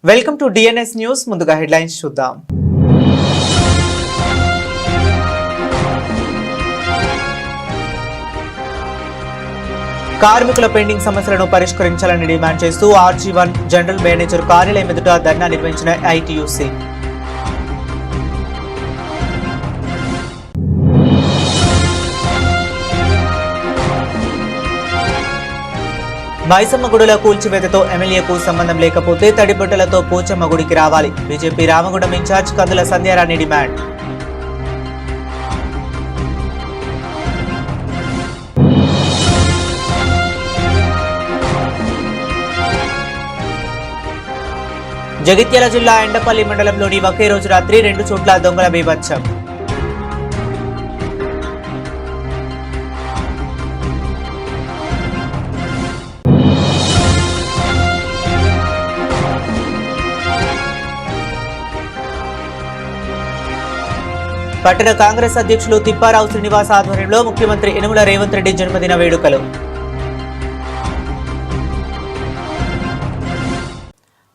Welcome to DNS news. ముందుగా headlines చూద్దాం. కార్మికుల పెండింగ్ సమస్యలను పరిష్కరించాలని డిమాండ్ చేస్తూ RG1 జనరల్ మేనేజర్ కార్యాలయం ఎదుట ధర్నా నిర్వహించిన ITUC. మైసమ్మ గుడుల కూల్చివేతతో ఎమ్మెల్యేకు సంబంధం లేకపోతే తడిబొట్టలతో పోచమ్మ గుడికి రావాలి. బీజేపీ రామగుండం ఇన్ఛార్జ్ కందుల సంధ్యారాణి డిమాండ్. జగిత్యాల జిల్లా ఎండపల్లి మండలంలోని ఒకే రోజు రాత్రి 2 చోట్ల దొంగల బీభత్సం. పట్టణ కాంగ్రెస్ అధ్యక్షులు తిప్పారావు శ్రీనివాస్ ఆధ్వర్యంలో ముఖ్యమంత్రి యనమల రేవంత్ రెడ్డి జన్మదిన వేడుకలు.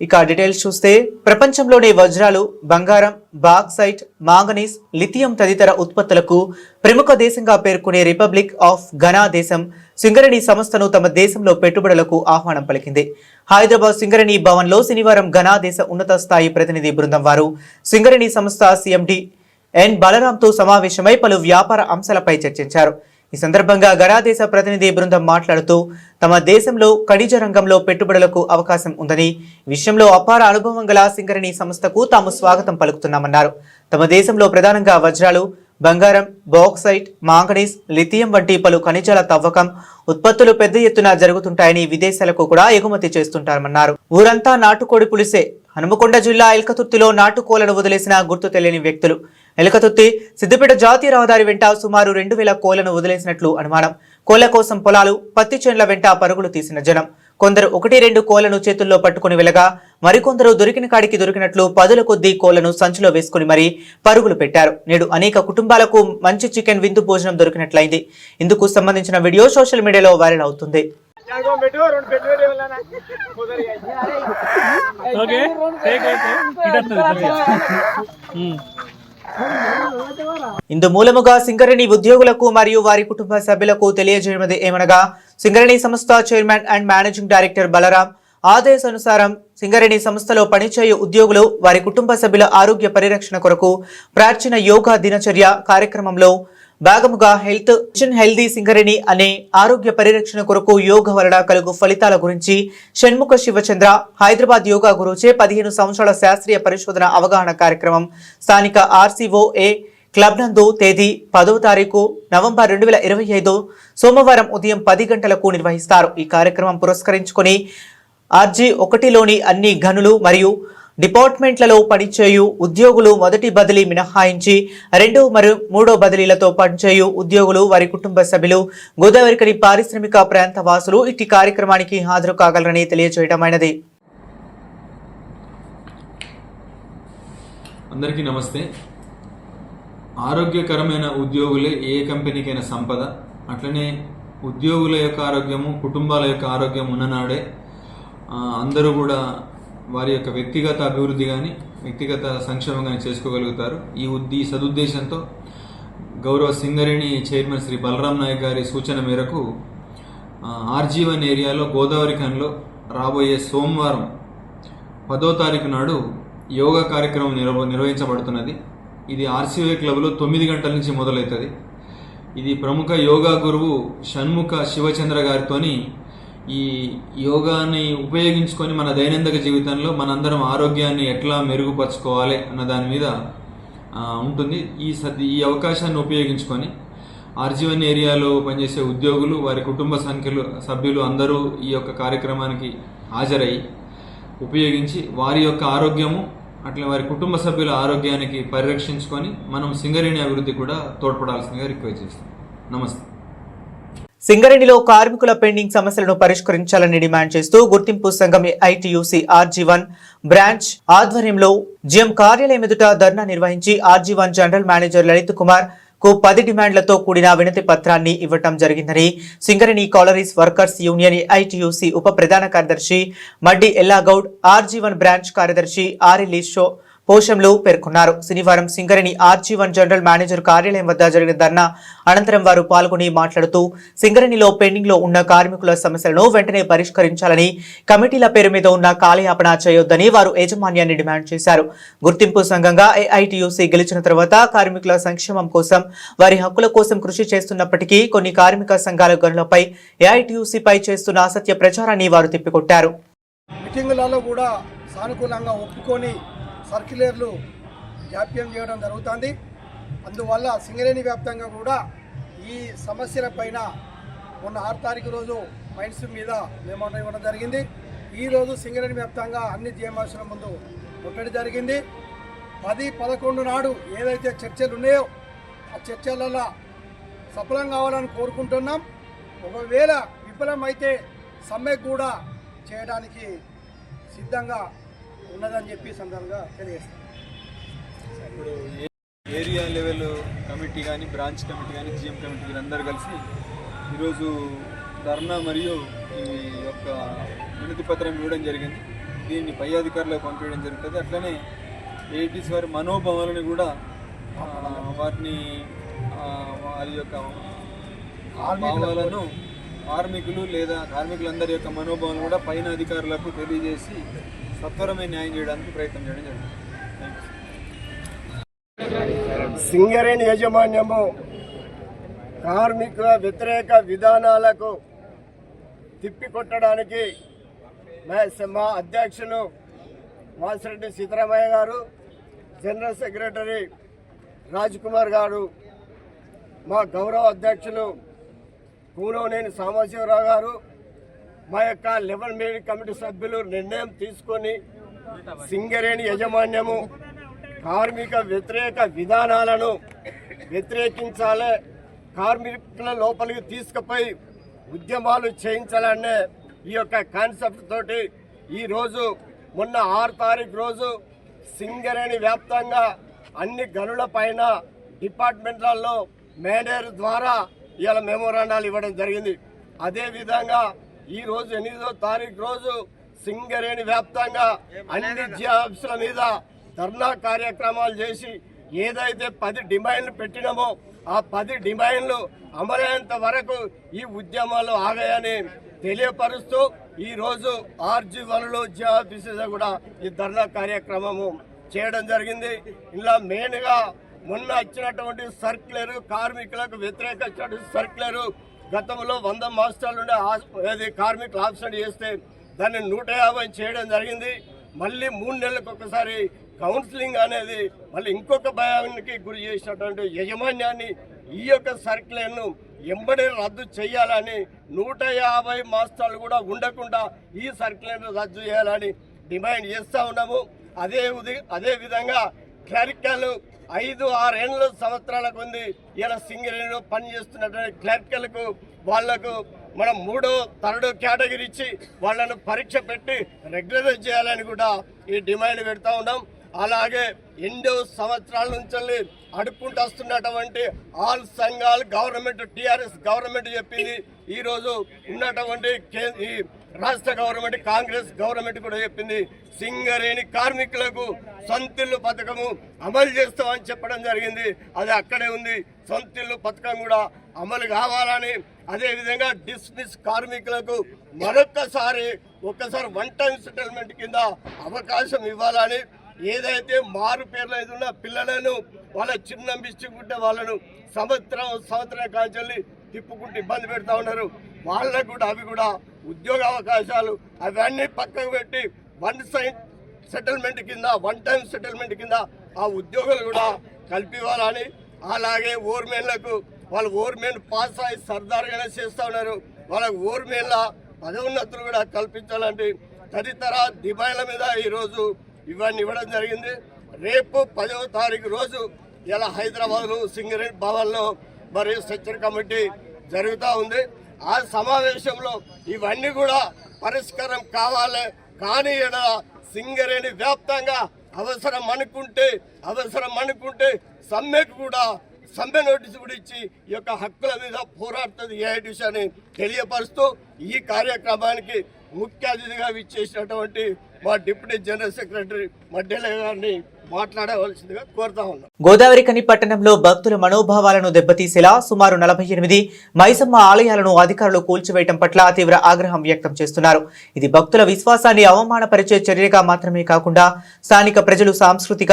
ఇక డీటెయిల్స్ చూస్తే, ప్రపంచంలోని వజ్రాలు, బంగారం, బాక్సైట్, మాంగనీస్, లిథియం తదితర ఉత్పత్తులకు ప్రముఖ దేశంగా పేర్కొనే రిపబ్లిక్ ఆఫ్ ఘనా దేశం సింగరేణి సంస్థను తమ దేశంలో పెట్టుబడులకు ఆహ్వానం పలికింది. హైదరాబాద్ సింగరేణి భవన్లో శనివారం ఘనా దేశ ఉన్నత స్థాయి ప్రతినిధి బృందం వారు సింగరేణి సంస్థ CMD N బలరాంతో సమావేశమై పలు వ్యాపార అంశాలపై చర్చించారు. ఈ సందర్భంగా ఘనా దేశ ప్రతినిధి బృందం మాట్లాడుతూ తమ దేశంలో ఖనిజ రంగంలో పెట్టుబడులకు అవకాశం ఉందని, విషయంలో అపార అనుభవం గల సింగరేణి సంస్థకు తాము స్వాగతం పలుకుతున్నామన్నారు. తమ దేశంలో ప్రధానంగా వజ్రాలు, బంగారం, బాక్సైట్, మాంగనీస్, లిథియం వంటి పలు ఖనిజాల తవ్వకం ఉత్పత్తులు పెద్ద ఎత్తున జరుగుతుంటాయని, విదేశాలకు కూడా ఎగుమతి చేస్తుంటారన్నారు. ఊరంతా నాటుకోడి పులిసే. హనుమకొండ జిల్లా ఎల్కతుర్తిలో నాటుకోళ్లను వదిలేసిన గుర్తు తెలియని వ్యక్తులు. ఎల్కతుర్తి సిద్దిపేట జాతీయ రహదారి వెంట సుమారు 2000 కోళ్లను వదిలేసినట్లు అనుమానం. కోళ్ల కోసం పొలాలు, పత్తి చేన్ల వెంట పరుగులు తీసిన జనం. కొందరు 1-2 కోళ్లను చేతుల్లో పట్టుకుని వెళ్ళగా, మరికొందరు దొరికిన కాడికి దొరికినట్లు 10ల కొద్దీ కోళ్లను సంచిలో వేసుకుని మరీ పరుగులు పెట్టారు. నేడు అనేక కుటుంబాలకు మంచి చికెన్ విందు భోజనం దొరికినట్లయింది. ఇందుకు సంబంధించిన వీడియో సోషల్ మీడియాలో వైరల్ అవుతుంది. ఇందు మూలముగా సింగరేణి ఉద్యోగులకు మరియు వారి కుటుంబ సభ్యులకు తెలియజేయమది ఏమనగా, సింగరేణి సంస్థ chairman and managing director Balram ఆదేశానుసారం సింగరేణి సంస్థలో పనిచేయు ఉద్యోగులు, వారి కుటుంబ సభ్యుల ఆరోగ్య పరిరక్షణ కొరకు ప్రాచీన యోగా దినచర్య కార్యక్రమంలో భాగముగా హెల్దీ సింగరేణి అనే ఆరోగ్య పరిరక్షణ కొరకు యోగా వలన కలుగు ఫలితాల గురించి షణ్ముఖ శివచంద్ర హైదరాబాద్ యోగా గురుచే 15 సంవత్సరాల శాస్త్రీయ పరిశోధన అవగాహన కార్యక్రమం స్థానిక RCOA క్లబ్ నందు తేదీ 10వ తారీఖు నవంబర్ 2025 సోమవారం ఉదయం 10 గంటలకు నిర్వహిస్తారు. ఈ కార్యక్రమం పురస్కరించుకొని RG1లోని అన్ని గనులు మరియు డిపార్ట్మెంట్లలో పనిచేయు ఉద్యోగులు మొదటి బదిలీ మినహాయించి 2 మరియు 3వ బదిలీలతో పనిచేయు ఉద్యోగులు, వారి కుటుంబ సభ్యులు, గోదావరికని పారిశ్రామిక ప్రాంత వాసులు ఇట్టి కార్యక్రమానికి హాజరు కాగలరని తెలియజేయడమైనది. అందరికీ నమస్తే. ఆరోగ్యకరమైన ఉద్యోగులే ఏ కంపెనీకైనా సంపద. అట్లనే ఉద్యోగుల యొక్క ఆరోగ్యము, కుటుంబాల యొక్క ఆరోగ్యం ఉన్ననాడే అందరూ కూడా వారి యొక్క వ్యక్తిగత అభివృద్ధి కానీ వ్యక్తిగత సంక్షేమం కానీ చేసుకోగలుగుతారు. ఈ సదుద్దేశంతో గౌరవ సింగరేణి చైర్మన్ శ్రీ బలరాం నాయక్ గారి సూచన మేరకు RG1 ఏరియాలో గోదావరి ఖనిలో రాబోయే సోమవారం 10వ తారీఖు నాడు యోగా కార్యక్రమం నిర్వహించబడుతున్నది. ఇది RCOA క్లబ్లో 9 గంటల నుంచి మొదలవుతుంది. ఇది ప్రముఖ యోగా గురువు షణ్ముఖ శివచంద్ర గారితోని ఈ యోగాని ఉపయోగించుకొని మన దైనందిక జీవితంలో మనందరం ఆరోగ్యాన్ని ఎట్లా మెరుగుపరచుకోవాలి అన్న దాని మీద ఉంటుంది. ఈ అవకాశాన్ని ఉపయోగించుకొని RG1 ఏరియాలో పనిచేసే ఉద్యోగులు, వారి కుటుంబ సభ్యులు అందరూ ఈ యొక్క కార్యక్రమానికి హాజరై ఉపయోగించి వారి యొక్క ఆరోగ్యము అట్లా వారి కుటుంబ సభ్యుల ఆరోగ్యానికి పరిరక్షించుకొని మనం సింగరేణి అభివృద్ధి కూడా తోడ్పడాల్సిందిగా రిక్వెస్ట్ చేస్తాం. నమస్తే. సింగరేణిలో కార్మికుల పెండింగ్ సమస్యలను పరిష్కరించాలని డిమాండ్ చేస్తూ గుర్తింపు సంఘం ITUC RG1 బ్రాంచ్ ఆధ్వర్యంలో GM కార్యాలయం ఎదుట ధర్నా నిర్వహించి RG1 general manager Lalit Kumar, 10 డిమాండ్లతో కూడిన వినతి పత్రాన్ని ఇవ్వటం జరిగిందని Singareni collieries workers union AITUC ఉప ప్రధాన కార్యదర్శి మడ్డి ఎల్లాగౌడ్, RG1 బ్రాంచ్ కార్యదర్శి ఆర్ఎల్ఈషో పోషంలు పేర్కొన్నారు. శనివారం సింగరేణి RG1 జనరల్ మేనేజర్ కార్యాలయం వద్ద జరిగిన ధర్నా అనంతరం వారు పాల్గొని మాట్లాడుతూ సింగరేణిలో పెండింగ్ లో ఉన్న కార్మికుల సమస్యలను వెంటనే పరిష్కరించాలని, కమిటీల పేరు మీద ఉన్న కాలయాపన చేయొద్దని వారు యాజమాన్యాన్ని డిమాండ్ చేశారు. గుర్తింపు సంఘంగా ఏఐటీయూసీ గెలిచిన తర్వాత కార్మికుల సంక్షేమం కోసం, వారి హక్కుల కోసం కృషి చేస్తున్నప్పటికీ కొన్ని కార్మిక సంఘాల గనులపై ఏఐటీయూసీపై చేస్తున్న అసత్య ప్రచారాన్ని వారు తిప్పికొట్టారు. మీటింగులలో కూడా సానుకూలంగా ఒప్పుకొని సర్క్యులర్లు జాప్యం చేయడం జరుగుతుంది. అందువల్ల సింగరేణి వ్యాప్తంగా కూడా ఈ సమస్యలపైన మొన్న 6 తారీఖు రోజు మైన్స్ మీద మేమోటం ఇవ్వడం జరిగింది. ఈరోజు సింగరేణి వ్యాప్తంగా అన్ని జీఎంఆర్సీల ముందు ఒత్తిడి జరిగింది. 10-11 నాడు ఏదైతే చర్చలు ఉన్నాయో ఆ చర్చలలో సఫలం కావాలని కోరుకుంటున్నాం. ఒకవేళ విఫలమైతే సమ్మె కూడా చేయడానికి సిద్ధంగా ఉన్నదని చెప్పి సందర్భంగా తెలియజేస్తాం. ఇప్పుడు ఏరియా లెవెల్ కమిటీ కానీ, బ్రాంచ్ కమిటీ కానీ, జిఎం కమిటీ వీళ్ళందరూ కలిసి ఈరోజు ధర్నా మరియు ఈ యొక్క వినతి పత్రం ఇవ్వడం జరిగింది. దీన్ని పై అధికారులకు పంపించడం జరుగుతుంది. అట్లనే ఏఐటీసీ వారి మనోభావాలను కూడా వారిని వారి యొక్క భావాలను కార్మికులు లేదా కార్మికులందరి యొక్క మనోభావాలను కూడా పైన అధికారులకు తెలియజేసి సత్వరమే న్యాయం చేయడానికి ప్రయత్నం చేయడం జరుగుతుంది. సింగరేణి యాజమాన్యము కార్మిక వ్యతిరేక విధానాలకు తిప్పికొట్టడానికి మా అధ్యక్షులు వాసిరెడ్డి సీతారామయ్య గారు, జనరల్ సెక్రటరీ రాజ్ కుమార్ గారు, మా గౌరవ అధ్యక్షులు కూనోనేని సాంబశివరావు గారు, మా యొక్క లెవెల్ మీటింగ్ కమిటీ సభ్యులు నిర్ణయం తీసుకొని సింగరేణి యాజమాన్యము కార్మిక వ్యతిరేక విధానాలను వ్యతిరేకించాలి, కార్మికుల లోపలికి తీసుకుపోయి ఉద్యమాలు చేయించాలనే ఈ యొక్క కాన్సెప్ట్ తోటి ఈరోజు మొన్న 6 తారీఖు రోజు సింగరేణి వ్యాప్తంగా అన్ని గనుల పైన డిపార్ట్మెంట్లలో మేనేజర్ ద్వారా ఇవాళ మెమోరాండాలు ఇవ్వడం జరిగింది. అదేవిధంగా ఈరోజు 8వ తారీఖు రోజు సింగరేణి వ్యాప్తంగా అన్ని జిఆర్ఎఫ్ల మీద ధర్నా కార్యక్రమాలు చేసి ఏదైతే 10 డిమాండ్లు పెట్టినామో ఆ 10 డిమాండ్లు అమలయ్యేంత వరకు ఈ ఉద్యమాలు ఆగాయని తెలియపరుస్తూ ఈరోజు RG1లో జిఆర్ఎఫ్ కూడా ఈ ధర్నా కార్యక్రమము చేయడం జరిగింది. ఇలా మెయిన్గా మొన్న వచ్చినటువంటి సర్క్యులర్, కార్మికులకు వ్యతిరేక సర్క్యులర్ గతంలో 100 మాస్టర్లు ఉండే కార్మికులు ఆబ్సెంట్ చేస్తే దాన్ని 150 చేయడం జరిగింది. మళ్ళీ 3 నెలలకు ఒకసారి కౌన్సిలింగ్ అనేది మళ్ళీ ఇంకొక భయానికి గురి చేసినటువంటి యాజమాన్యాన్ని ఈ యొక్క సర్క్యులర్ను ఎంబడే రద్దు చేయాలని, 150 మాస్టర్లు కూడా ఉండకుండా ఈ సర్క్యులర్ను రద్దు చేయాలని డిమాండ్ చేస్తూ ఉన్నాము. అదే విధంగా క్లరికల్ 5-6 సంవత్సరాలకు ఉంది ఇలా సింగరేణిలో పనిచేస్తున్నటువంటి క్లర్కలకు వాళ్లకు మనం 3rd కేటగిరీ ఇచ్చి వాళ్ళను పరీక్ష పెట్టి రెగ్యులరైజ్ చేయాలని కూడా ఈ డిమాండ్ పెడతా ఉన్నాం. అలాగే 8 సంవత్సరాల నుంచి అడుక్కుంటూ వస్తున్నటువంటి ఆల్ సంఘాలు గవర్నమెంట్, టీఆర్ఎస్ గవర్నమెంట్ చెప్పింది. ఈరోజు ఉన్నటువంటి రాష్ట్ర గవర్నమెంట్, కాంగ్రెస్ గవర్నమెంట్ కూడా చెప్పింది సింగరేణి కార్మికులకు సొంతిల్లు పథకము అమలు చేస్తామని చెప్పడం జరిగింది. అది అక్కడే ఉంది. సొంతిల్లు పథకం కూడా అమలు కావాలని, అదేవిధంగా డిస్మిస్ కార్మికులకు ఒక్కసారి 1 టైం సెటిల్మెంట్ కింద అవకాశం ఇవ్వాలని, ఏదైతే మారు పేర్లు ఉన్న పిల్లలను వాళ్ళ చిన్న మిస్టికుంటే వాళ్ళను సంవత్సరం కాల్చి తిప్పుకుంటూ ఇబ్బంది పెడతా ఉన్నారు. వాళ్ళకు కూడా అవి కూడా ఉద్యోగ అవకాశాలు అవన్నీ పక్కకు పెట్టి 1 టైం సెటిల్మెంట్ కింద ఆ ఉద్యోగులు కూడా కల్పివ్వాలని, అలాగే ఓర్మెన్లకు వాళ్ళు ఓర్మెన్ పాస్ అయ్యి సర్దారుగానే చేస్తూ ఉన్నారు. వాళ్ళకు ఓర్మెన్ల పదోన్నతులు కూడా కల్పించాలంటే తదితర డిమాండ్ల మీద ఈరోజు ఇవన్నీ ఇవ్వడం జరిగింది. రేపు 10వ తారీఖు రోజు ఇలా హైదరాబాద్లో సింగరేణి భవన్లో మరి సెక్టర్ కమిటీ జరుగుతూ ఉంది. ఆ సమావేశంలో ఇవన్నీ కూడా పరిష్కారం కావాలి. కానీ సింగరేణి వ్యాప్తంగా అవసరం అనుకుంటే సమ్మెకు కూడా సమ్మె నోటీసు కూడా ఇచ్చి ఈ యొక్క హక్కుల మీద పోరాడుతుంది ఏఐటీసీ అని తెలియపరుస్తూ ఈ కార్యక్రమానికి ముఖ్య అతిథిగా విచ్చేసినటువంటి మా డిప్యూటీ జనరల్ సెక్రటరీ మడ్డెల గారిని మాట్లాడవలసిందిగా కోరుతా ఉన్నాం. గోదావరి కని పట్టణంలో భక్తుల మనోభావాలను దెబ్బతీసేలా సుమారు 48 మైసమ్మ ఆలయాలను అధికారులు కూల్చివేయడం పట్ల తీవ్ర ఆగ్రహం వ్యక్తం చేస్తున్నారు. ఇది భక్తుల విశ్వాసాన్ని అవమానపరిచే చర్యగా మాత్రమే కాకుండా స్థానిక ప్రజలు సాంస్కృతిక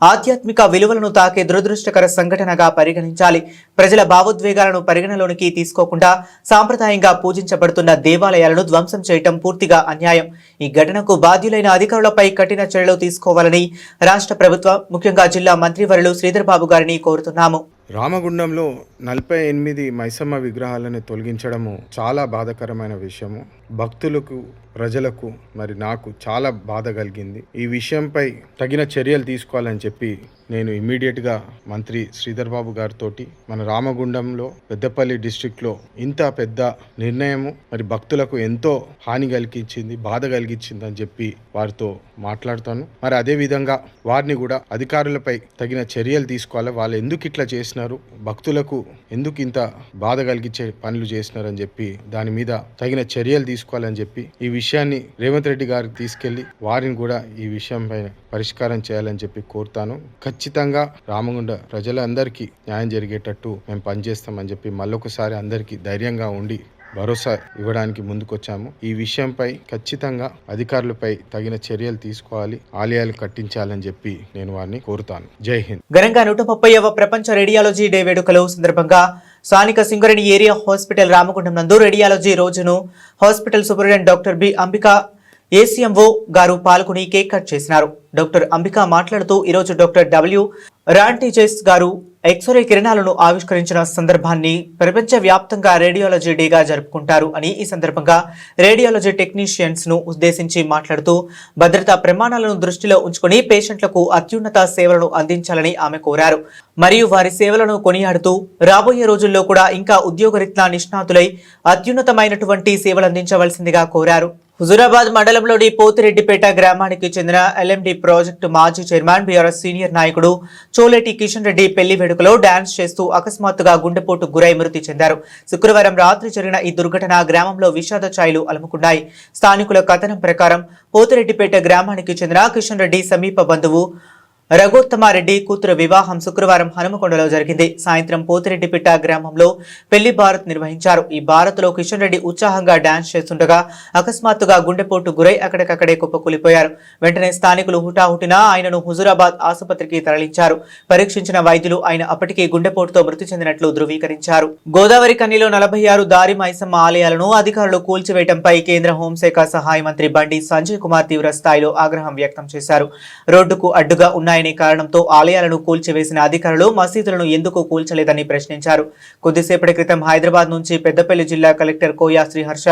ఆధ్యాత్మిక విలువలను తాకే దురదృష్టకర సంఘటనగా పరిగణించాలి. ప్రజల భావోద్వేగాలను పరిగణలోనికి తీసుకోకుండా సాంప్రదాయంగా పూజించబడుతున్న దేవాలయాలను ధ్వంసం చేయటం పూర్తిగా అన్యాయం. ఈ ఘటనకు బాధ్యులైన అధికారులపై కఠిన చర్యలు తీసుకోవాలని రాష్ట్ర ప్రభుత్వం ముఖ్యంగా జిల్లా మంత్రివర్యులు శ్రీధర్ బాబు గారిని కోరుతున్నాము. రామగుండంలో 48 మైసమ్మ విగ్రహాలను తొలగించడము చాలా బాధాకరమైన విషయము. భక్తులకు, ప్రజలకు మరి నాకు చాలా బాధ కలిగింది. ఈ విషయంపై తగిన చర్యలు తీసుకోవాలని చెప్పి నేను ఇమ్మీడియట్గా మంత్రి శ్రీధర్ బాబు గారితో మన రామగుండంలో పెద్దపల్లి డిస్ట్రిక్ట్లో ఇంత పెద్ద నిర్ణయము మరి భక్తులకు ఎంతో హాని కలిగించింది, బాధ కలిగించింది అని చెప్పి వారితో మాట్లాడుతాను. మరి అదేవిధంగా వారిని కూడా అధికారులపై తగిన చర్యలు తీసుకోవాలి. వాళ్ళు ఎందుకు ఇట్లా చేసినారు, భక్తులకు ఎందుకు ఇంత బాధ కలిగించే పనులు చేసినారని చెప్పి దాని మీద తగిన చర్యలు తీసుకోవాలని చెప్పి ఈ విషయాన్ని రేవంత్ రెడ్డి గారికి తీసుకెళ్లి వారిని కూడా ఈ విషయం పైన పరిష్కారం చేయాలని చెప్పి కోరుతాను. ఖచ్చితంగా రామగుండ ప్రజలందరికీ న్యాయం జరిగేటట్టు మేము పనిచేస్తామని చెప్పి మళ్ళొకసారి అందరికీ ధైర్యంగా ఉండి భరోసా ఇవ్వడానికి ముందుకొచ్చాము. ఈ విషయంపై ఖచ్చితంగా అధికారులపై తగిన చర్యలు తీసుకోవాలి, ఆలయాలు కట్టించాలని చెప్పి నేను వారిని కోరుతాను. జై హింద్. ఘనంగా 130వ ప్రపంచ రేడియాలజీ డే వేడుకలు సందర్భంగా స్థానిక సింగరేణి ఏరియా హాస్పిటల్ రామగుండం నందు రేడియాలజీ రోజును hospital superintendent doctor B Ambika ACMO గారు పాల్గొని కేక్ కట్ చేసినారు. డాక్టర్ అంబికా మాట్లాడుతూ ఈరోజు డాక్టర్ డబ్ల్యూ రాంటిజెస్ గారు ఎక్స్రే కిరణాలను ఆవిష్కరించిన సందర్భాన్ని ప్రపంచవ్యాప్తంగా రేడియాలజీ డేగా జరుపుకుంటారు అని ఈ సందర్భంగా రేడియాలజీ టెక్నీషియన్స్ ను ఉద్దేశించి మాట్లాడుతూ భద్రతా ప్రమాణాలను దృష్టిలో ఉంచుకొని పేషెంట్లకు అత్యున్నత సేవలను అందించాలని ఆమె కోరారు. మరియు వారి సేవలను కొనియాడుతూ రాబోయే రోజుల్లో కూడా ఇంకా ఉద్యోగరీత్యా నిష్ణాతులై అత్యున్నతమైనటువంటి సేవలు అందించవలసిందిగా కోరారు. హుజూరాబాద్ మండలంలోని పోతిరెడ్డిపేట గ్రామానికి చెందిన ఎల్ఎండి ప్రాజెక్టు మాజీ చైర్మన్ బీఆర్ఎస్ సీనియర్ నాయకుడు చోలేటి కిషన్ రెడ్డి పెళ్లి వేడుకలో డాన్స్ చేస్తూ అకస్మాత్తుగా గుండెపోటు గురై మృతి చెందారు. శుక్రవారం రాత్రి జరిగిన ఈ దుర్ఘటన గ్రామంలో విషాద ఛాయలు అలుముకున్నాయి. స్థానికుల కథనం ప్రకారం పోతిరెడ్డిపేట గ్రామానికి చెందిన కిషన్ రెడ్డి సమీప బంధువు రఘోత్తమారెడ్డి కూతురు వివాహం శుక్రవారం హనుమకొండలో జరిగింది. సాయంత్రం పోతిరెడ్డిపేట గ్రామంలో పెళ్లి భారత్ నిర్వహించారు. ఈ భారత్ లో కిషన్ రెడ్డి ఉత్సాహంగా డాన్స్ చేస్తుండగా అకస్మాత్తుగా గుండెపోటు గురై అక్కడికక్కడే కుప్పకూలిపోయారు. వెంటనే స్థానికులు హుటాహుటిన ఆయనను హుజూరాబాద్ ఆసుపత్రికి తరలించారు. పరీక్షించిన వైద్యులు ఆయన అప్పటికే గుండెపోటుతో మృతి చెందినట్లు ధృవీకరించారు. గోదావరి కనిలో 46 దారి మైసమ్మ ఆలయాలను అధికారులు కూల్చివేయడంపై కేంద్ర హోంశాఖ సహాయ మంత్రి బండి సంజయ్ కుమార్ తీవ్ర స్థాయిలో ఆగ్రహం వ్యక్తం చేశారు. రోడ్డుకు అడ్డుగా ఉన్నాయనే కారణంతో ఆలయాలను కూల్చివేసిన అధికారులు మసీదులను ఎందుకు కూల్చలేదని ప్రశ్నించారు. కొద్దిసేపటి క్రితం హైదరాబాద్ నుంచి పెద్దపల్లి జిల్లా collector Koya Sriharsha,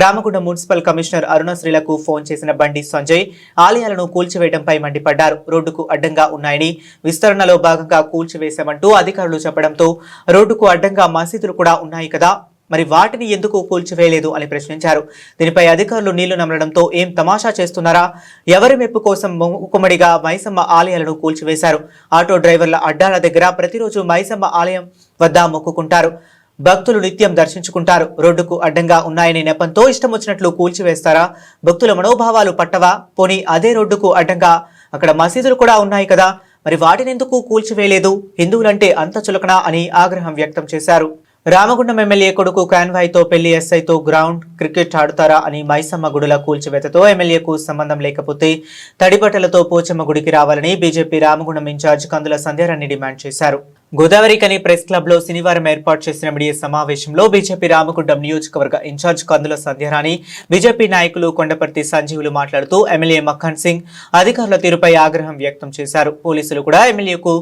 Ramagundam municipal commissioner అరుణశ్రీలకు ఫోన్ చేసిన బండి సంజయ్ ఆలయాలను కూల్చివేయడంపై మండిపడ్డారు. రోడ్డుకు అడ్డంగా ఉన్నాయని, విస్తరణలో భాగంగా కూల్చివేశామంటూ అధికారులు చెప్పడంతో రోడ్డుకు అడ్డంగా మసీదులు కూడా ఉన్నాయి కదా, మరి వాటిని ఎందుకు కూల్చివేయలేదు అని ప్రశ్నించారు. దీనిపై అధికారులు నీళ్లు నమ్మడంతో ఏం తమాషా చేస్తున్నారా, ఎవరి మెప్పు కోసం మూకుమ్మడిగా మైసమ్మ ఆలయాలను కూల్చివేశారు. ఆటో డ్రైవర్ల అడ్డాల దగ్గర ప్రతిరోజు మైసమ్మ ఆలయం వద్ద మొక్కుకుంటారు. భక్తులు నిత్యం దర్శించుకుంటారు. రోడ్డుకు అడ్డంగా ఉన్నాయనే నెపంతో ఇష్టం వచ్చినట్లు కూల్చివేస్తారా? భక్తుల మనోభావాలు పట్టవా? పోనీ అదే రోడ్డుకు అడ్డంగా అక్కడ మసీదులు కూడా ఉన్నాయి కదా, మరి వాటిని ఎందుకు కూల్చివేయలేదు? హిందువులంటే అంత చులకనా అని ఆగ్రహం వ్యక్తం చేశారు. రామగుండం ఎమ్మెల్యే కొడుకు కాన్వాయ్తో పెళ్లి ఎస్ఐతో గ్రౌండ్ క్రికెట్ ఆడుతారా అని మైసమ్మ గుడుల కూల్చివేతతో ఎమ్మెల్యేకు సంబంధం లేకపోతే తడిబట్టలతో పోచమ్మ గుడికి రావాలని బీజేపీ రామగుండం ఇన్ఛార్జ్ కందుల సంధ్యారాణి డిమాండ్ చేశారు. గోదావరి కని ప్రెస్ క్లబ్ లో శనివారం ఏర్పాటు చేసిన మీడియా సమావేశంలో బీజేపీ రామగుండం నియోజకవర్గ ఇన్ఛార్జ్ కందుల సంధ్యారాణి, బీజేపీ నాయకులు కొండపర్తి సంజీవులు మాట్లాడుతూ ఎమ్మెల్యే మక్కన్ సింగ్ అధికారుల తీరుపై ఆగ్రహం వ్యక్తం చేశారు. పోలీసులు కూడా ఎమ్మెల్యేకు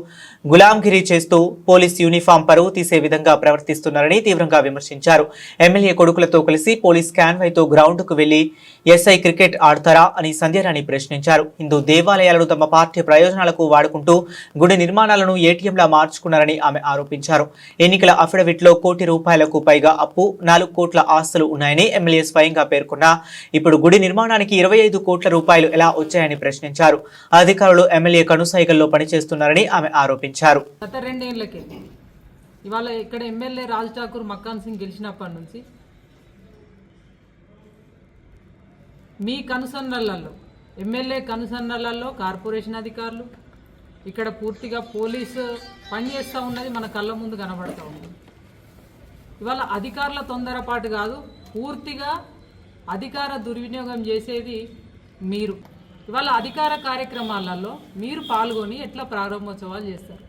గులాంగిరి చేస్తూ పోలీస్ యూనిఫామ్ పరువు తీసే విధంగా ప్రవర్తిస్తున్నారని తీవ్రంగా విమర్శించారు. ఎమ్మెల్యే కొడుకులతో కలిసి పోలీస్ కాన్వాయ్తో గ్రౌండ్ కు వెళ్లి ఎస్ఐ క్రికెట్ ఆడతారా అని సంధ్యారాణి ప్రశ్నించారు. హిందూ దేవాలయాలను తమ పార్టీ ప్రయోజనాలకు వాడుకుంటూ గుడి నిర్మాణాలను ఏటీఎంలా మార్చుకున్నారని ఆమె ఆరోపించారు. ఎన్నికల అఫిడవిట్లో ₹1 కోటి పైగా అప్పు, 4 కోట్ల ఆస్తులు ఉన్నాయని ఎమ్మెల్యే స్వయంగా పేర్కొన్నా ఇప్పుడు గుడి నిర్మాణానికి ₹25 కోట్ల ఎలా వచ్చాయని ప్రశ్నించారు. అధికారులు ఎమ్మెల్యే కనుసైగల్లో పనిచేస్తున్నారని ఆమె ఆరోపించారు. గత 2 ఏళ్లకి ఇవాళ ఇక్కడ ఎమ్మెల్యే రాజ్ ఠాకూర్ మక్కాన్ సింగ్ గెలిచినప్పటి నుంచి మీ కనుసన్నలలో ఎమ్మెల్యే కనుసన్నలలో కార్పొరేషన్ అధికారులు ఇక్కడ పూర్తిగా పోలీసు పనిచేస్తూ ఉన్నది మన కళ్ళ ముందు కనబడుతూ ఉంది. ఇవాళ అధికారుల తొందరపాటు కాదు, పూర్తిగా అధికార దుర్వినియోగం చేసేది మీరు. ఇవాళ అధికార కార్యక్రమాలలో మీరు పాల్గొని ఎట్లా ప్రారంభోత్సవాలు చేస్తారు?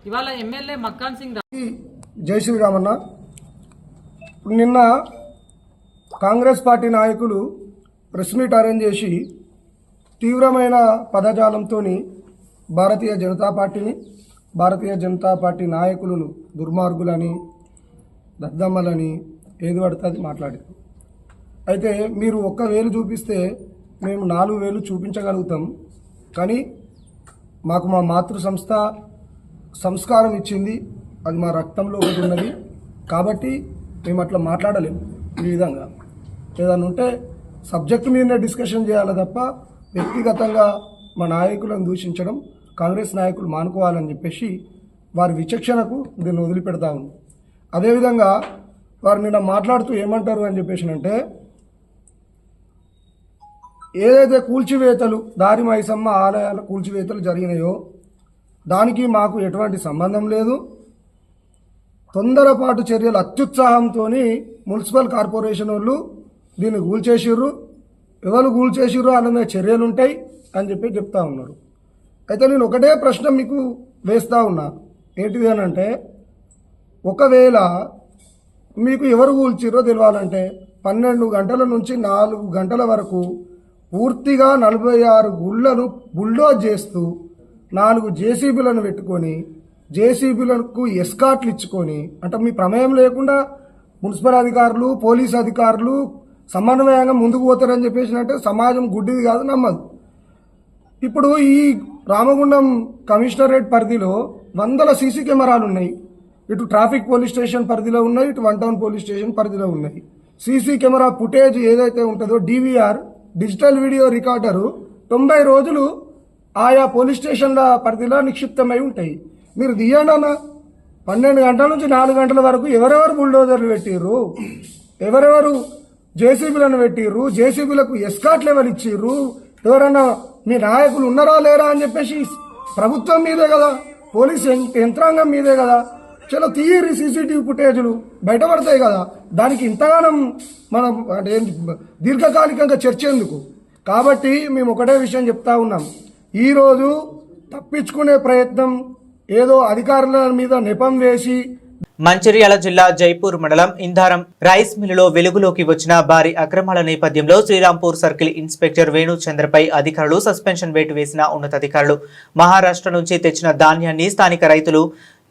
ఇవాళ ఎమ్మెల్యే మక్కాన్ సింగ్ జై శ్రీరామన్న, నిన్న కాంగ్రెస్ పార్టీ నాయకులు ప్రెస్ మీట్ అరేంజ్ చేసి తీవ్రమైన పదజాలంతో భారతీయ జనతా పార్టీ నాయకులను దుర్మార్గులని, దద్దమ్మలని ఏది పడుతుంది మాట్లాడారు. అయితే మీరు ఒక్క వేలు చూపిస్తే మేము 4 వేలు చూపించగలుగుతాం, కానీ మాకు మా మాతృ సంస్థ సంస్కారం ఇచ్చింది, అది మా రక్తంలో ఒకటి ఉన్నది. కాబట్టి మేము అట్లా మాట్లాడలేము. ఈ విధంగా ఏదైనా ఉంటే సబ్జెక్టు మీదనే డిస్కషన్ చేయాలి తప్ప వ్యక్తిగతంగా మా నాయకులను దూషించడం కాంగ్రెస్ నాయకులు మానుకోవాలని చెప్పేసి వారి విచక్షణకు దీన్ని వదిలిపెడతా ఉంది. అదేవిధంగా వారు నిన్న మాట్లాడుతూ ఏమంటారు అని చెప్పేసి అంటే, ఏదైతే కూల్చివేతలు దారి మైసమ్మ ఆలయాల కూల్చివేతలు జరిగినాయో దానికి మాకు ఎటువంటి సంబంధం లేదు. తొందరపాటు చర్యలు అత్యుత్సాహంతో మున్సిపల్ కార్పొరేషన్ వాళ్ళు దీన్ని కూల్చేసిర్రు. ఎవరు కూల్చేసిర్రు వాళ్ళ మీద చర్యలు ఉంటాయి అని చెప్పి చెప్తా ఉన్నారు. అయితే నేను ఒకటే ప్రశ్న మీకు వేస్తా ఉన్నా, ఏంటిది అని అంటే, ఒకవేళ మీకు ఎవరు కూల్చిర్రో తెలియాలంటే 12 గంటల నుంచి 4 గంటల వరకు పూర్తిగా 46 గుళ్లను బుల్డోజ్ చేస్తూ 4 జేసీబీలను పెట్టుకొని జేసీబీలకు ఎస్కాట్లు ఇచ్చుకొని, అంటే మీ ప్రమేయం లేకుండా మున్సిపల్ అధికారులు పోలీసు అధికారులు సమన్వయంగా ముందుకు పోతారని చెప్పేసి అంటే సమాజం గుడ్డిది కాదు, నమ్మదు. ఇప్పుడు ఈ రామగుండం కమిషనరేట్ పరిధిలో 100 సీసీ కెమెరాలు ఉన్నాయి. ఇటు ట్రాఫిక్ పోలీస్ స్టేషన్ పరిధిలో ఉన్నాయి, ఇటు 1 టౌన్ పోలీస్ స్టేషన్ పరిధిలో ఉన్నాయి. సీసీ కెమెరా ఫుటేజ్ ఏదైతే ఉంటుందో డివిఆర్ డిజిటల్ వీడియో రికార్డరు 90 రోజులు ఆయా పోలీస్ స్టేషన్ల పరిధిలో నిక్షిప్తమై ఉంటాయి. మీరు తీయండి అన్న. 12 గంటల నుంచి 4 గంటల వరకు ఎవరెవరు బుల్డోజర్లు పెట్టిర్రు, ఎవరెవరు జేసీబీలను పెట్టిర్రు, జేసీబీలకు ఎస్కాట్ లెవెల్ ఇచ్చిర్రు, ఎవరన్నా మీ నాయకులు ఉన్నారా లేరా అని చెప్పేసి ప్రభుత్వం మీదే కదా, పోలీస్ యంత్రాంగం మీదే కదా. చలో తీయరి, సీసీటీవీ ఫుటేజ్లు బయటపడతాయి కదా. దానికి ఇంతగానం మనం అంటే దీర్ఘకాలికంగా చర్చ ఎందుకు? కాబట్టి మేము ఒకటే విషయం చెప్తా ఉన్నాం, ఈరోజు తప్పించుకునే ప్రయత్నం ఏదో అధికారుల మీద నెపం వేసి. మంచిర్యాల జిల్లా జైపూర్ మండలం ఇంధారం రైస్ మిల్లులో వెలుగులోకి వచ్చిన భారీ అక్రమాల నేపథ్యంలో శ్రీరాంపూర్ సర్కిల్ ఇన్స్పెక్టర్ వేణుచంద్రపై అధికారులు సస్పెన్షన్ వేటు వేసిన ఉన్నతాధికారులు మహారాష్ట్ర నుంచి తెచ్చిన ధాన్యాన్ని స్థానిక రైతులు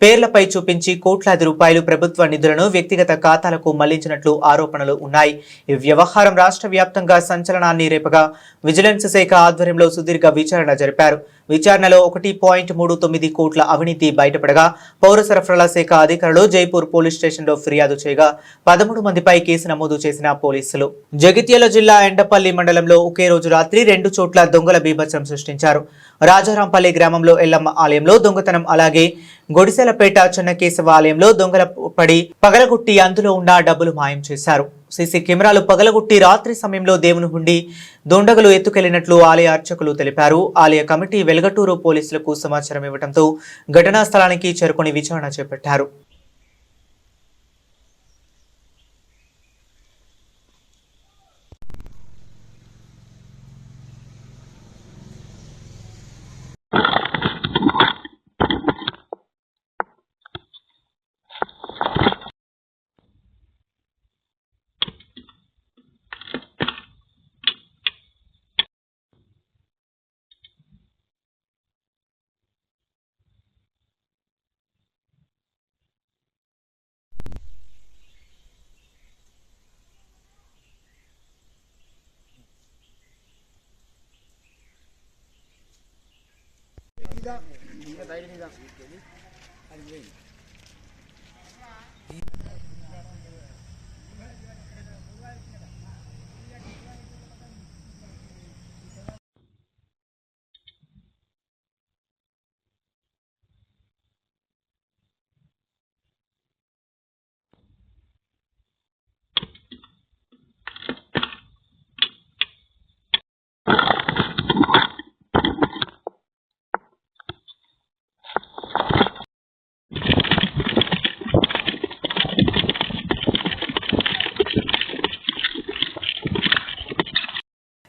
పేర్లపై చూపించి కోట్లాది రూపాయలు ప్రభుత్వ నిధులను వ్యక్తిగత ఖాతాలకు మళ్లించినట్లు ఆరోపణలు ఉన్నాయి. ఈ వ్యవహారం రాష్ట్ర వ్యాప్తంగా సంచలనాన్ని రేపగా విజిలెన్స్ శాఖ ఆధ్వర్యంలో సుదీర్ఘ విచారణ జరిపారు. విచారణలో 1.39 కోట్ల అవినీతి బయటపడగా పౌర సరఫరాల శాఖ అధికారులు జైపూర్ పోలీస్ స్టేషన్లో ఫిర్యాదు చేయగా 13 మందిపై కేసు నమోదు చేసిన పోలీసులు. జగిత్యాల జిల్లా ఎండపల్లి మండలంలో ఒకే రోజు రాత్రి 2 చోట్ల దొంగల బీభత్సం సృష్టించారు. రాజారాంపల్లి గ్రామంలో ఎల్లమ్మ ఆలయంలో దొంగతనం, అలాగే గొడిసెలపేట చెన్నకేశవ ఆలయంలో దొంగల పడి పగలగొట్టి అందులో ఉన్న డబ్బులు మాయం చేశారు. సీసీ కెమెరాలు పగలగొట్టి రాత్రి సమయంలో దేవుని హుండీ దొండగలు ఎత్తుకెళ్లినట్లు ఆలయ అర్చకులు తెలిపారు. ఆలయ కమిటీ వెలగటూరు పోలీసులకు సమాచారం ఇవ్వడంతో ఘటనా స్థలానికి చేరుకొని విచారణ చేపట్టారు.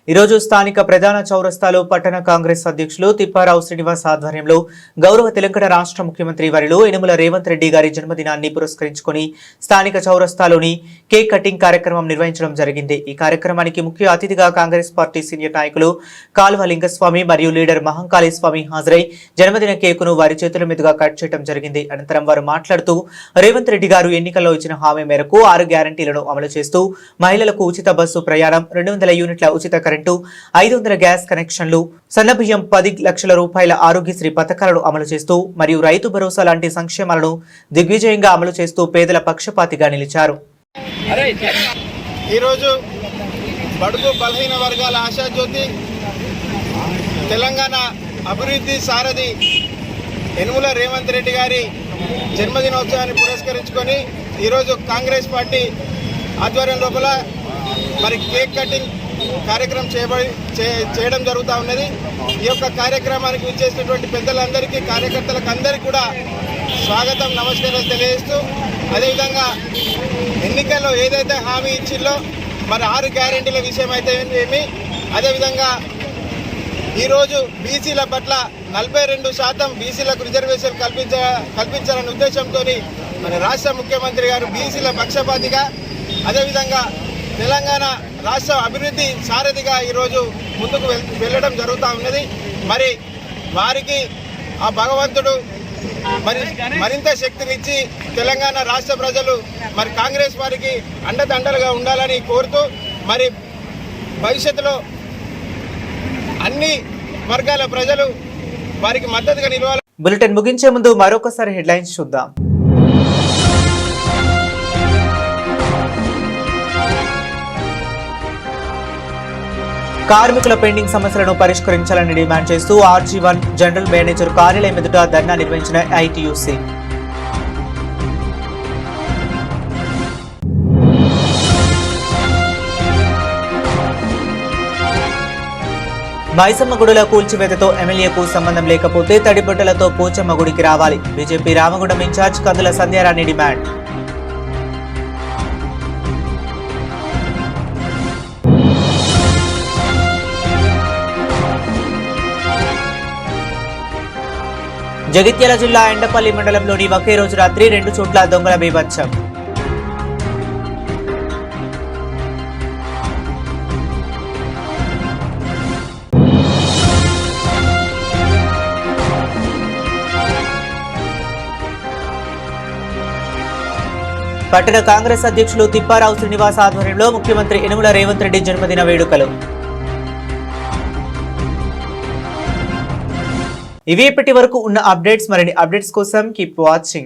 ఈరోజు స్థానిక ప్రధాన చౌరస్తాలో పట్టణ కాంగ్రెస్ అధ్యక్షులు తిప్పారావు శ్రీనివాస్ ఆధ్వర్యంలో గౌరవ తెలంగాణ రాష్ట్ర ముఖ్యమంత్రి వర్యులు యనమల రేవంత్ రెడ్డి గారి జన్మదినాన్ని పురస్కరించుకొని స్థానిక చౌరస్తాలోని కేక్ కటింగ్ కార్యక్రమం నిర్వహించడం జరిగింది. ఈ కార్యక్రమానికి ముఖ్య అతిథిగా కాంగ్రెస్ పార్టీ సీనియర్ నాయకులు కాల్వ లింగస్వామి మరియు లీడర్ మహంకాళి స్వామి హాజరై జన్మదిన కేకును వారి చేతుల మీదుగా కట్ చేయడం జరిగింది. అనంతరం వారు మాట్లాడుతూ రేవంత్ రెడ్డి గారు ఎన్నికల్లో ఇచ్చిన హామీ మేరకు 6 గ్యారంటీలను అమలు చేస్తూ మహిళలకు ఉచిత బస్సు ప్రయాణం, 200 యూనిట్ల ఉచిత కరెంటు, 500 గ్యాస్ కనెక్షన్లు, సన్నబియ్యం, 10 లక్షల రూపాయల ఆరోగ్యశ్రీ పథకాలను అమలు చేస్తూ మరియు రైతు భరోసా లాంటి సంక్షేమాలను దిగ్విజయంగా అమలు చేస్తూ పేదల పక్షపాతిగా నిలిచారు. ఈరోజు బడుగు బలహీన వర్గాల ఆశాజ్యోతి, తెలంగాణ అభివృద్ధి సారథి యనమల రేవంత్ రెడ్డి గారి జన్మదినోత్సవాన్ని పురస్కరించుకొని ఈరోజు కాంగ్రెస్ పార్టీ ఆధ్వర్యం లోపల మరి కేక్ కటింగ్ కార్యక్రమం చేయడం జరుగుతూ ఉన్నది. ఈ యొక్క కార్యక్రమానికి విచ్చేసినటువంటి పెద్దలందరికీ, కార్యకర్తలకు అందరికీ కూడా స్వాగతం, నమస్కారాలు తెలియజేస్తూ, అదేవిధంగా ఎన్నికల్లో ఏదైతే హామీ ఇచ్చిందో మరి 6 గ్యారెంటీల విషయం అయితే ఏమి, అదేవిధంగా ఈరోజు బీసీల పట్ల 42% బీసీలకు రిజర్వేషన్ కల్పించాలనే ఉద్దేశంతో మన రాష్ట్ర ముఖ్యమంత్రి గారు బీసీల పక్షపాతిగా, అదేవిధంగా తెలంగాణ రాష్ట్ర అభివృద్ధి సారథిగా ఈరోజు ముందుకు వెళ్ళడం జరుగుతూ ఉన్నది. మరి వారికి ఆ భగవంతుడు మరింత శక్తినిచ్చి తెలంగాణ రాష్ట్ర ప్రజలు మరి కాంగ్రెస్ వారికి అండదండలుగా ఉండాలని కోరుతూ, మరి భవిష్యత్తులో అన్ని వర్గాల ప్రజలు వారికి మద్దతుగా నిలవాలి. బులెటిన్ ముగించే ముందు మరొకసారి హెడ్లైన్స్ చూద్దాం. కార్మికుల పెండింగ్ సమస్యలను పరిష్కరించాలని డిమాండ్ చేస్తూ RG1 జనరల్ మేనేజర్ కార్యాలయం ఎదుట ధర్నా నిర్వహించిన ITUC. మైసమ్మ గుడిలో కూల్చివేతతో ఎమ్మెల్యేకు సంబంధం లేకపోతే తడిబొట్టలతో పోచమ్మ గుడికి రావాలి. బీజేపీ రామగుండం ఇన్ఛార్జ్ కందుల సంధ్యారాణి డిమాండ్. జగిత్యాల జిల్లా ఎండపల్లి మండలంలోని ఒకే రోజు రాత్రి 2 చోట్ల దొంగల బీభత్సం. పట్టణ కాంగ్రెస్ అధ్యక్షులు తిప్పారావు శ్రీనివాస్ ఆధ్వర్యంలో ముఖ్యమంత్రి యనమల రేవంత్ రెడ్డి జన్మదిన వేడుకలు. ఇవి ఇప్పటి వరకు ఉన్న అప్డేట్స్. మరిన్ని అప్డేట్స్ కోసం కీప్ వాచింగ్.